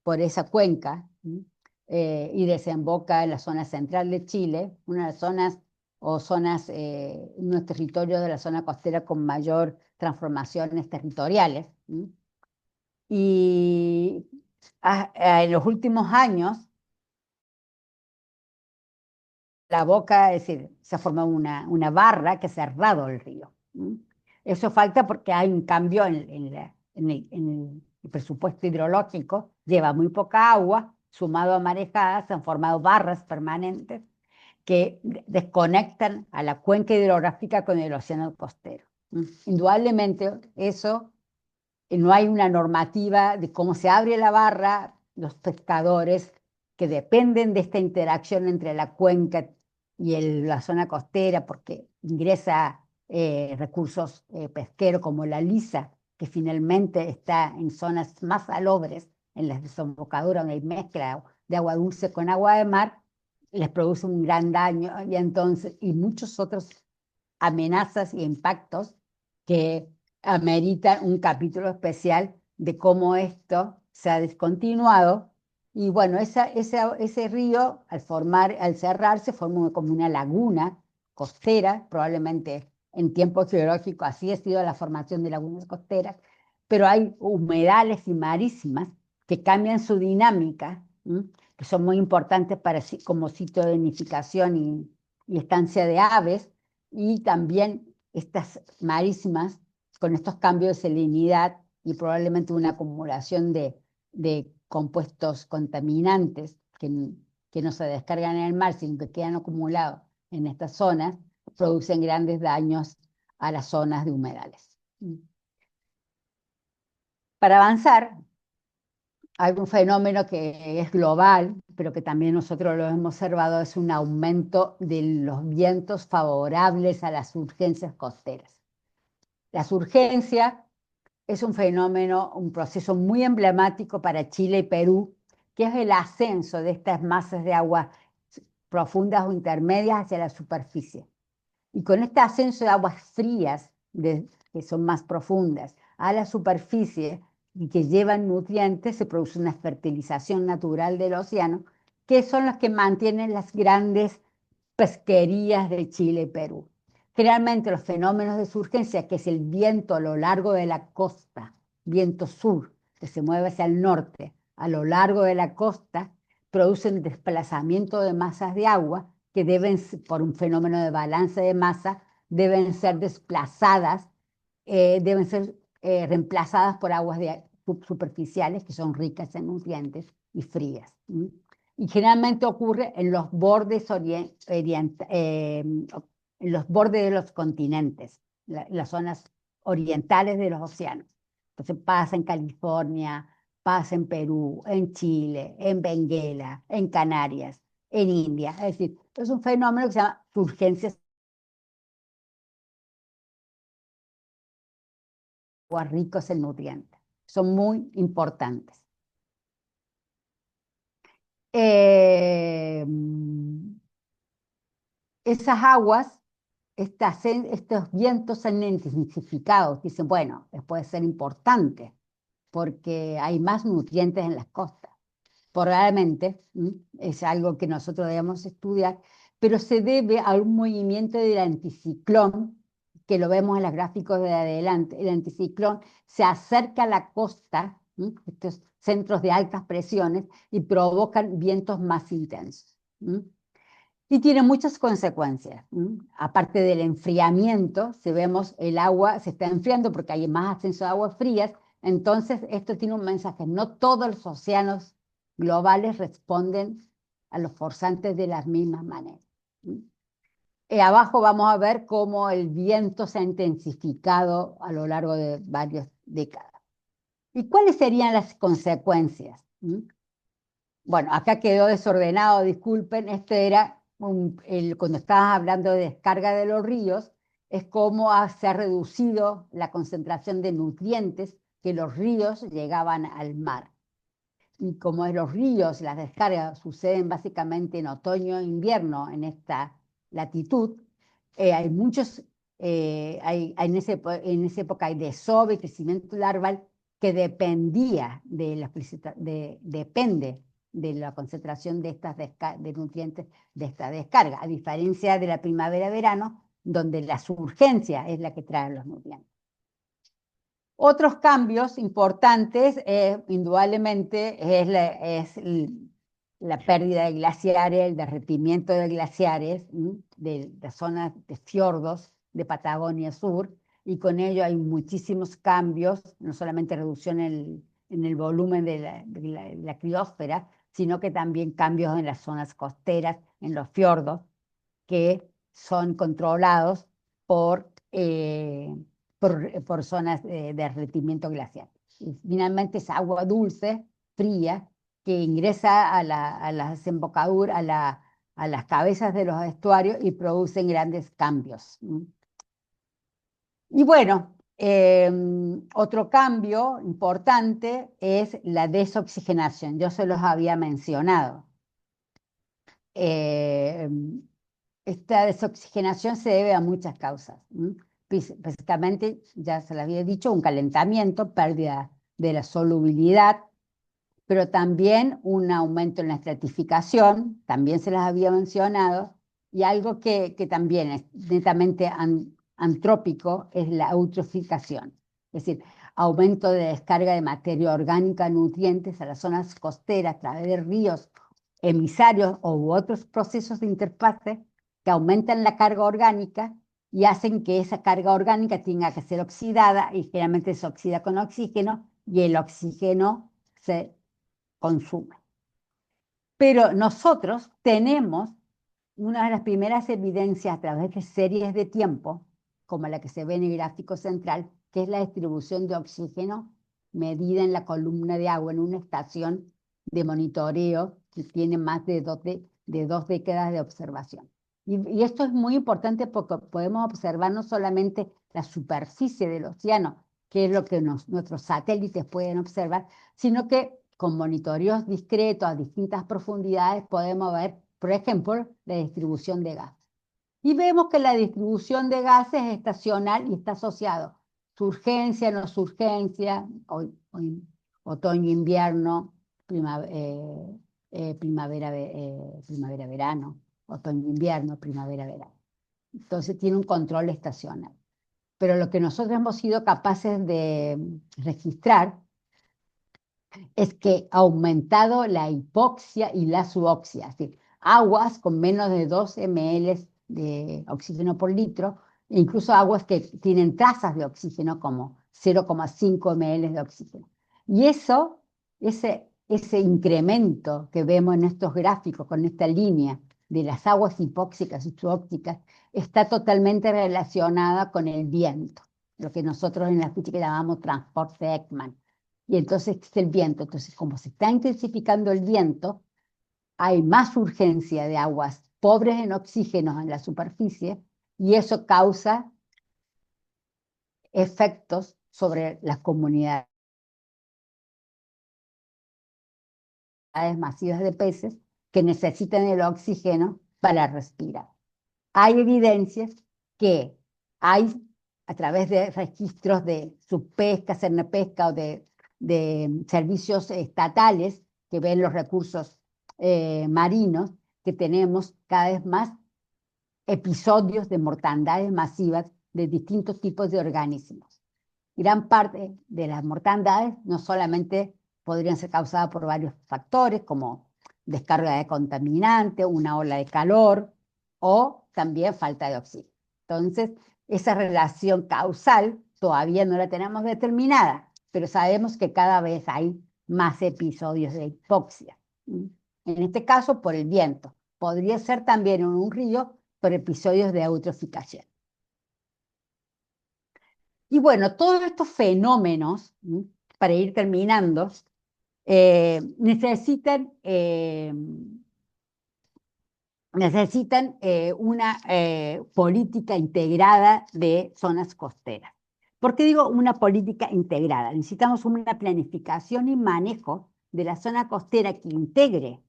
por esa cuenca, y desemboca en la zona central de Chile, una de las zonas unos territorios de la zona costera con mayor transformaciones territoriales. Y en los últimos años, la boca, es decir, se ha formado una barra que ha cerrado el río. Eso falta porque hay un cambio en el presupuesto hidrológico, lleva muy poca agua, sumado a marejadas, se han formado barras permanentes que desconectan a la cuenca hidrográfica con el océano costero. Indudablemente eso, no hay una normativa de cómo se abre la barra, los pescadores que dependen de esta interacción entre la cuenca y la zona costera, porque ingresa recursos pesqueros como la lisa, que finalmente está en zonas más salobres, en las desembocaduras donde hay mezcla de agua dulce con agua de mar, les produce un gran daño y muchos otros amenazas y impactos que ameritan un capítulo especial de cómo esto se ha descontinuado. Y bueno, ese río, al cerrarse, forma como una laguna costera, probablemente en tiempos geológicos así ha sido la formación de lagunas costeras, pero hay humedales y marísimas que cambian su dinámica, que son muy importantes como sitio de nidificación y estancia de aves, y también estas marísimas con estos cambios de salinidad y probablemente una acumulación de compuestos contaminantes que no se descargan en el mar, sino que quedan acumulados en estas zonas, producen grandes daños a las zonas de humedales. Para avanzar, hay un fenómeno que es global, pero que también nosotros lo hemos observado, es un aumento de los vientos favorables a las urgencias costeras. Las urgencias es un fenómeno, un proceso muy emblemático para Chile y Perú, que es el ascenso de estas masas de agua profundas o intermedias hacia la superficie. Y con este ascenso de aguas frías, que son más profundas, a la superficie y que llevan nutrientes, se produce una fertilización natural del océano, que son los que mantienen las grandes pesquerías de Chile y Perú. Generalmente los fenómenos de surgencia, que es el viento a lo largo de la costa, viento sur, que se mueve hacia el norte, a lo largo de la costa, producen desplazamiento de masas de agua que deben, por un fenómeno de balance de masa, deben ser desplazadas, deben ser reemplazadas por aguas superficiales que son ricas en nutrientes y frías. Y generalmente ocurre en los bordes en los bordes de los continentes, las zonas orientales de los océanos. Entonces pasa en California, pasa en Perú, en Chile, en Benguela, en Canarias, en India. Es decir, es un fenómeno que se llama surgencias ricos en nutrientes. Son muy importantes. Eh, esas aguas, estos vientos se han intensificado. Dicen, bueno, puede ser importante porque hay más nutrientes en las costas. Probablemente es algo que nosotros debemos estudiar, pero se debe a un movimiento del anticiclón, que lo vemos en los gráficos de adelante. El anticiclón se acerca a la costa, estos centros de altas presiones, y provocan vientos más intensos. Y tiene muchas consecuencias. Aparte del enfriamiento, si vemos el agua se está enfriando porque hay más ascenso de aguas frías, entonces esto tiene un mensaje. No todos los océanos globales responden a los forzantes de las mismas maneras. Abajo vamos a ver cómo el viento se ha intensificado a lo largo de varias décadas. ¿Y cuáles serían las consecuencias? Bueno, acá quedó desordenado, disculpen, este era cuando estabas hablando de descarga de los ríos, es cómo se ha reducido la concentración de nutrientes que los ríos llegaban al mar. Y como en los ríos, las descargas suceden básicamente en otoño e invierno en esta latitud, hay muchos, en esa época hay desove, crecimiento larval, que dependía depende de la concentración de de nutrientes de esta descarga, a diferencia de la primavera-verano, donde la surgencia es la que trae los nutrientes. Otros cambios importantes, indudablemente, es la pérdida de glaciares, el derretimiento de glaciares, de las zonas de fiordos de Patagonia Sur, y con ello hay muchísimos cambios, no solamente reducción en el volumen de la criósfera, sino que también cambios en las zonas costeras, en los fiordos, que son controlados por zonas de derretimiento glacial. Y finalmente es agua dulce, fría, que ingresa a la desembocadura, a las cabezas de los estuarios y producen grandes cambios. Y bueno, otro cambio importante es la desoxigenación. Yo se los había mencionado. Esta desoxigenación se debe a muchas causas. Básicamente, ya se les había dicho, un calentamiento, pérdida de la solubilidad, pero también un aumento en la estratificación, también se les había mencionado, y algo que también es netamente antrópico es la eutroficación, es decir, aumento de descarga de materia orgánica, nutrientes a las zonas costeras a través de ríos, emisarios u otros procesos de interfase que aumentan la carga orgánica y hacen que esa carga orgánica tenga que ser oxidada, y generalmente se oxida con oxígeno, y el oxígeno se consume. Pero nosotros tenemos una de las primeras evidencias a través de series de tiempo, como la que se ve en el gráfico central, que es la distribución de oxígeno medida en la columna de agua en una estación de monitoreo que tiene más de dos décadas de observación. Y esto es muy importante porque podemos observar no solamente la superficie del océano, que es lo que nuestros satélites pueden observar, sino que con monitoreos discretos a distintas profundidades podemos ver, por ejemplo, la distribución de gases. Y vemos que la distribución de gases es estacional y está asociado surgencia, no surgencia, otoño-invierno, primavera-verano, otoño-invierno, primavera-verano. entonces tiene un control estacional. Pero lo que nosotros hemos sido capaces de registrar es que ha aumentado la hipoxia y la suboxia, es decir, aguas con menos de 2 ml de oxígeno por litro, e incluso aguas que tienen trazas de oxígeno como 0,5 ml de oxígeno. Y ese incremento que vemos en estos gráficos con esta línea de las aguas hipóxicas y subópticas está totalmente relacionada con el viento, lo que nosotros en la física llamamos transporte Ekman. Y entonces es el viento. Entonces, como se está intensificando el viento, hay más urgencia de aguas pobres en oxígeno en la superficie y eso causa efectos sobre las comunidades masivas de peces que necesitan el oxígeno para respirar. Hay evidencias que hay, a través de registros de subpesca, cernepesca o de servicios estatales que ven los recursos marinos, que tenemos cada vez más episodios de mortandades masivas de distintos tipos de organismos. Gran parte de las mortandades no solamente podrían ser causadas por varios factores, como descarga de contaminante, una ola de calor o también falta de oxígeno. Entonces, esa relación causal todavía no la tenemos determinada, pero sabemos que cada vez hay más episodios de hipoxia. En este caso, por el viento. Podría ser también en un río por episodios de eutroficación. Y bueno, todos estos fenómenos, para ir terminando, necesitan una política integrada de zonas costeras. ¿Por qué digo una política integrada? Necesitamos una planificación y manejo de la zona costera que integre,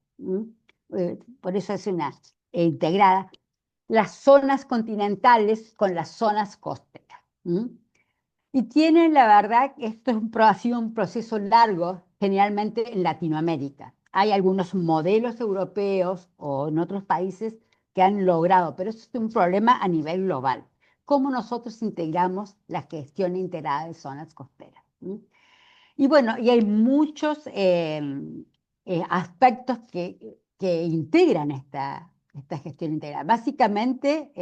por eso es una integrada, las zonas continentales con las zonas costeras. Y tienen, la verdad, esto ha sido un proceso largo, generalmente en Latinoamérica. Hay algunos modelos europeos o en otros países que han logrado, pero eso es un problema a nivel global. ¿Cómo nosotros integramos la gestión integrada de zonas costeras? Y bueno, y hay muchos aspectos que integran esta gestión integral. Básicamente,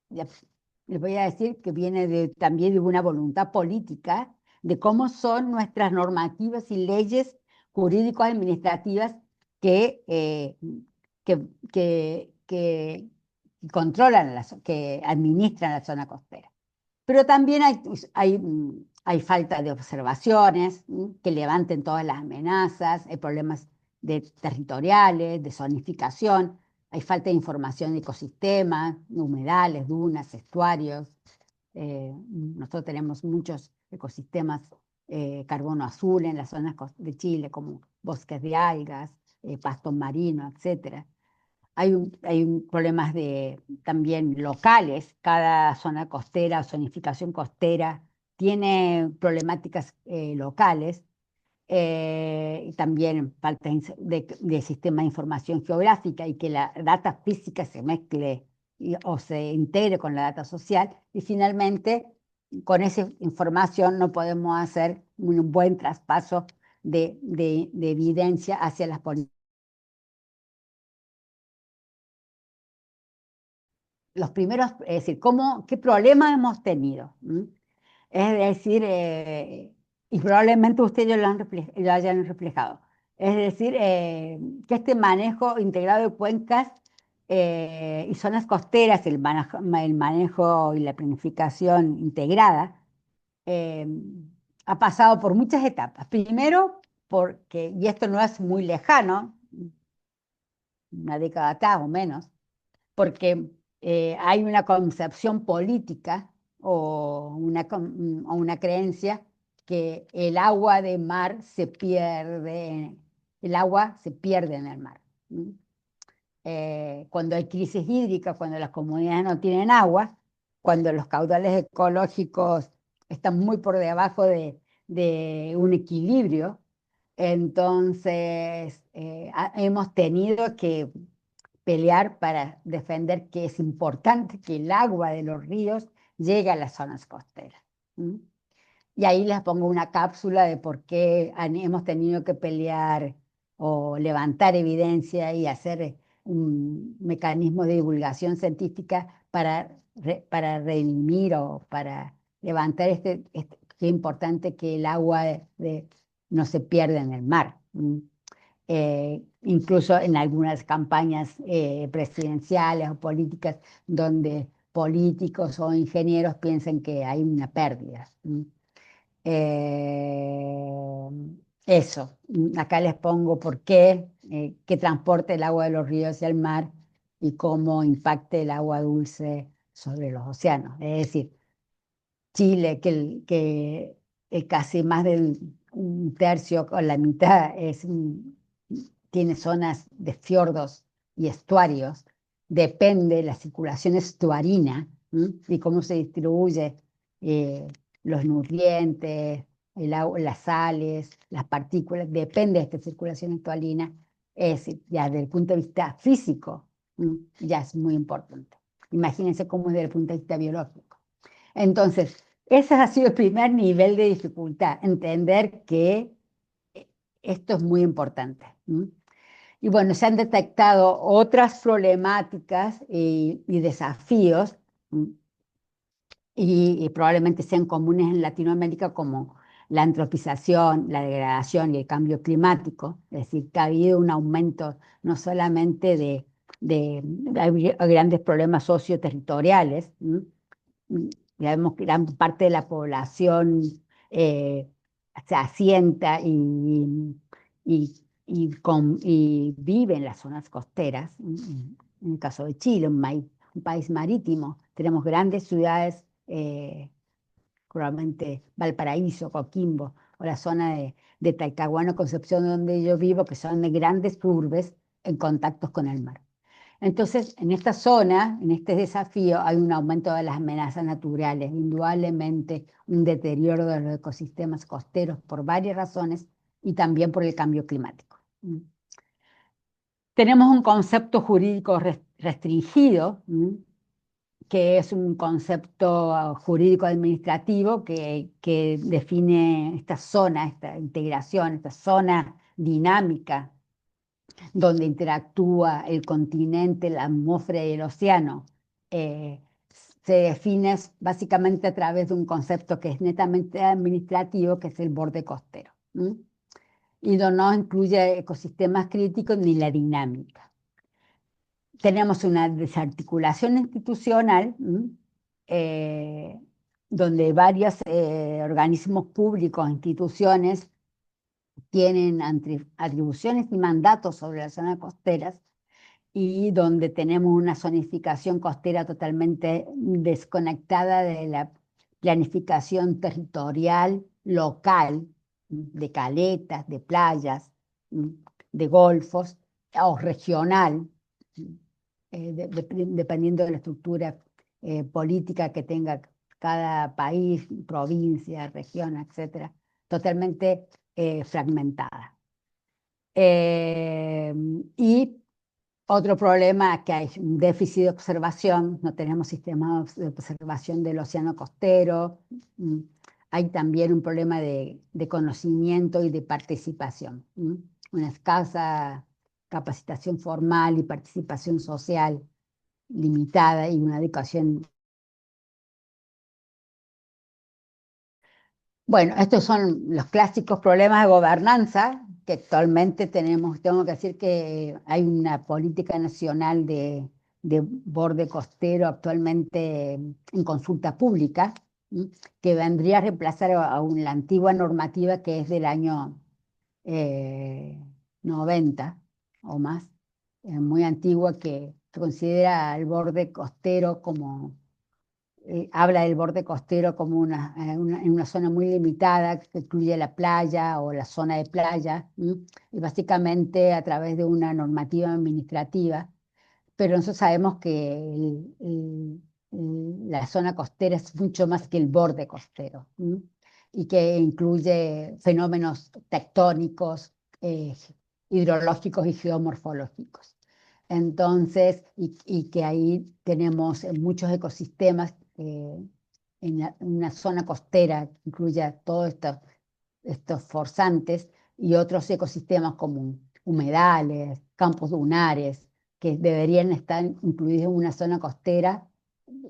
les voy a decir que viene también de una voluntad política de cómo son nuestras normativas y leyes jurídico-administrativas que, que, que, que controlan, que administran la zona costera. Pero también hay falta de observaciones que levanten todas las amenazas, hay problemas territoriales, de zonificación, hay falta de información de ecosistemas, humedales, dunas, estuarios. Nosotros tenemos muchos ecosistemas carbono azul en las zonas de Chile, como bosques de algas, pastos marinos, etc. Hay problemas también locales. Cada zona costera o zonificación costera tiene problemáticas locales. Y también falta de sistema de información geográfica y que la data física se mezcle o se integre con la data social. Y finalmente, con esa información no podemos hacer un buen traspaso de evidencia hacia las políticas. Los primeros, es decir, qué problemas hemos tenido. Es decir, y probablemente ustedes lo hayan reflejado. Es decir, que este manejo integrado de cuencas y zonas costeras, el manejo y la planificación integrada, eh, ha pasado por muchas etapas. Primero, porque, y esto no es muy lejano, una década atrás o menos, porque hay una concepción política o una creencia que el agua de mar se pierde, el agua se pierde en el mar. Cuando hay crisis hídrica, cuando las comunidades no tienen agua, cuando los caudales ecológicos están muy por debajo de un equilibrio, entonces hemos tenido que pelear para defender que es importante que el agua de los ríos llegue a las zonas costeras. Y ahí les pongo una cápsula de por qué hemos tenido que pelear o levantar evidencia y hacer un mecanismo de divulgación científica para redimir o para levantar qué importante que el agua no se pierda en el mar. Incluso en algunas campañas presidenciales o políticas donde políticos o ingenieros piensan que hay una pérdida. Eh, Eso, acá les pongo por qué, qué transporte el agua de los ríos hacia el mar y cómo impacta el agua dulce sobre los océanos. Es decir, Chile, que casi más de un tercio o la mitad tiene zonas de fiordos y estuarios, depende de la circulación estuarina y cómo se distribuye eh, los nutrientes, el agua, las sales, las partículas, depende de esta circulación estuarina, es decir, ya desde el punto de vista físico, ya es muy importante. Imagínense cómo es desde el punto de vista biológico. Entonces, ese ha sido el primer nivel de dificultad, entender que esto es muy importante. Y bueno, se han detectado otras problemáticas y desafíos, y probablemente sean comunes en Latinoamérica, como la antropización, la degradación y el cambio climático. Es decir, que ha habido un aumento no solamente de grandes problemas socioterritoriales. Ya vemos que gran parte de la población se asienta y, y vive en las zonas costeras. En el caso de Chile, un país marítimo, tenemos grandes ciudades, probablemente Valparaíso, Coquimbo, o la zona de Talcahuano, Concepción, donde yo vivo, que son de grandes urbes en contactos con el mar. Entonces, en esta zona, en este desafío, hay un aumento de las amenazas naturales, indudablemente un deterioro de los ecosistemas costeros por varias razones y también por el cambio climático. Tenemos un concepto jurídico restringido, que es un concepto jurídico administrativo que define esta zona, esta integración, esta zona dinámica donde interactúa el continente, la atmósfera y el océano, se define básicamente a través de un concepto que es netamente administrativo, que es el borde costero. Y no incluye ecosistemas críticos ni la dinámica. Tenemos una desarticulación institucional, donde varios organismos públicos, instituciones, tienen atribuciones y mandatos sobre las zonas costeras, y donde tenemos una zonificación costera totalmente desconectada de la planificación territorial local, de caletas, de playas, de golfos, o regional, dependiendo de la estructura política que tenga cada país, provincia, región, etcétera, totalmente fragmentada. Y otro problema es que hay un déficit de observación, no tenemos sistemas de observación del océano costero. Hay también un problema de conocimiento y de participación. Una escasa capacitación formal y participación social limitada y una educación. Bueno, estos son los clásicos problemas de gobernanza que actualmente tenemos. Tengo que decir que hay una política nacional de borde costero actualmente en consulta pública, que vendría a reemplazar a la antigua normativa que es del año 90 o más, muy antigua, que considera el borde costero como habla del borde costero como en una zona muy limitada que incluye la playa o la zona de playa, y básicamente a través de una normativa administrativa. Pero nosotros sabemos que la zona costera es mucho más que el borde costero, y que incluye fenómenos tectónicos, hidrológicos y geomorfológicos. Entonces, y que ahí tenemos muchos ecosistemas en una zona costera que incluye todos estos forzantes y otros ecosistemas como humedales, campos dunares, que deberían estar incluidos en una zona costera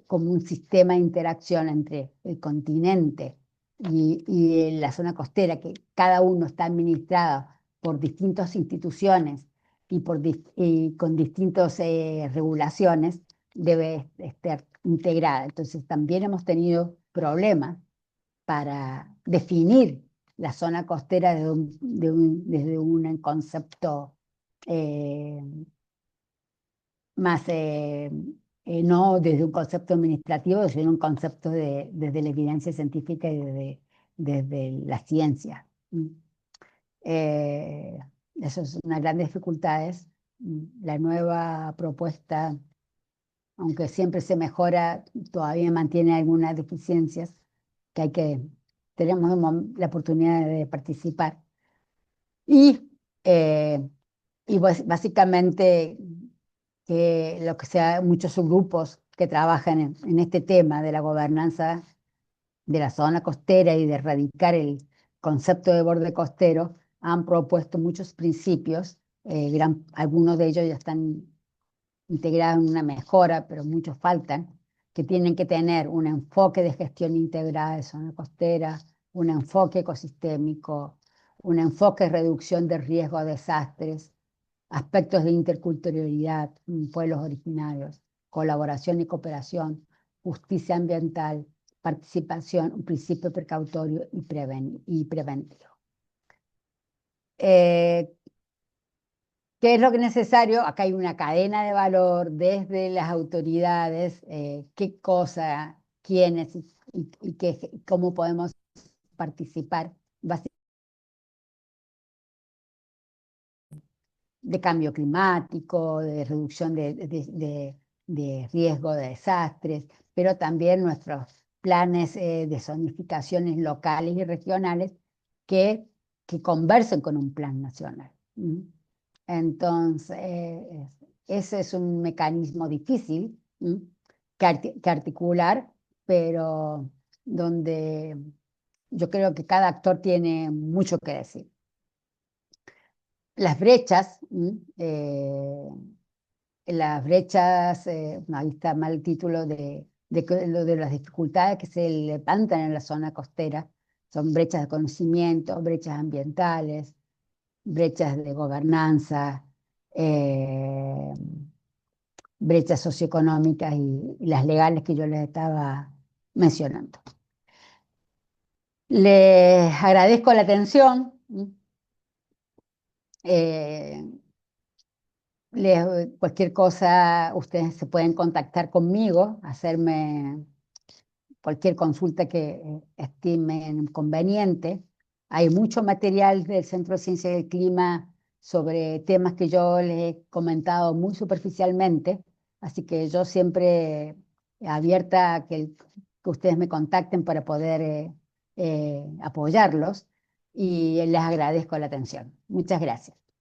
como un sistema de interacción entre el continente y la zona costera, que cada uno está administrado por distintas instituciones y con distintas regulaciones, debe estar integrada. Entonces también hemos tenido problemas para definir la zona costera desde un concepto eh, más, no desde un concepto administrativo, sino un concepto desde la evidencia científica y desde la ciencia. Eh, Eso es una gran dificultad. La nueva propuesta, aunque siempre se mejora, todavía mantiene algunas deficiencias que tenemos la oportunidad de participar. Y, eh, básicamente que lo que sea, muchos subgrupos que trabajan en este tema de la gobernanza de la zona costera y de erradicar el concepto de borde costero, han propuesto muchos principios, algunos de ellos ya están integrados en una mejora, pero muchos faltan, que tienen que tener un enfoque de gestión integrada de zona costera, un enfoque ecosistémico, un enfoque de reducción de riesgo de desastres, aspectos de interculturalidad, pueblos originarios, colaboración y cooperación, justicia ambiental, participación, un principio precautorio y preventivo. ¿Qué es lo que es necesario? Acá hay una cadena de valor desde las autoridades, qué cosa, quiénes cómo podemos participar de cambio climático, de reducción de riesgo de desastres, pero también nuestros planes de zonificaciones locales y regionales que, que conversen con un plan nacional. Entonces, ese es un mecanismo difícil que articular, pero donde yo creo que cada actor tiene mucho que decir. Las brechas, no, ahí está mal el título lo de las dificultades que se levantan en la zona costera, son brechas de conocimiento, brechas ambientales, brechas de gobernanza, eh, brechas socioeconómicas y las legales que yo les estaba mencionando. Les agradezco la atención. Eh, Cualquier cosa, ustedes se pueden contactar conmigo, hacerme cualquier consulta que estimen conveniente. Hay mucho material del Centro de Ciencias del Clima sobre temas que yo les he comentado muy superficialmente, así que yo siempre abierta a que ustedes me contacten para poder apoyarlos y les agradezco la atención. Muchas gracias.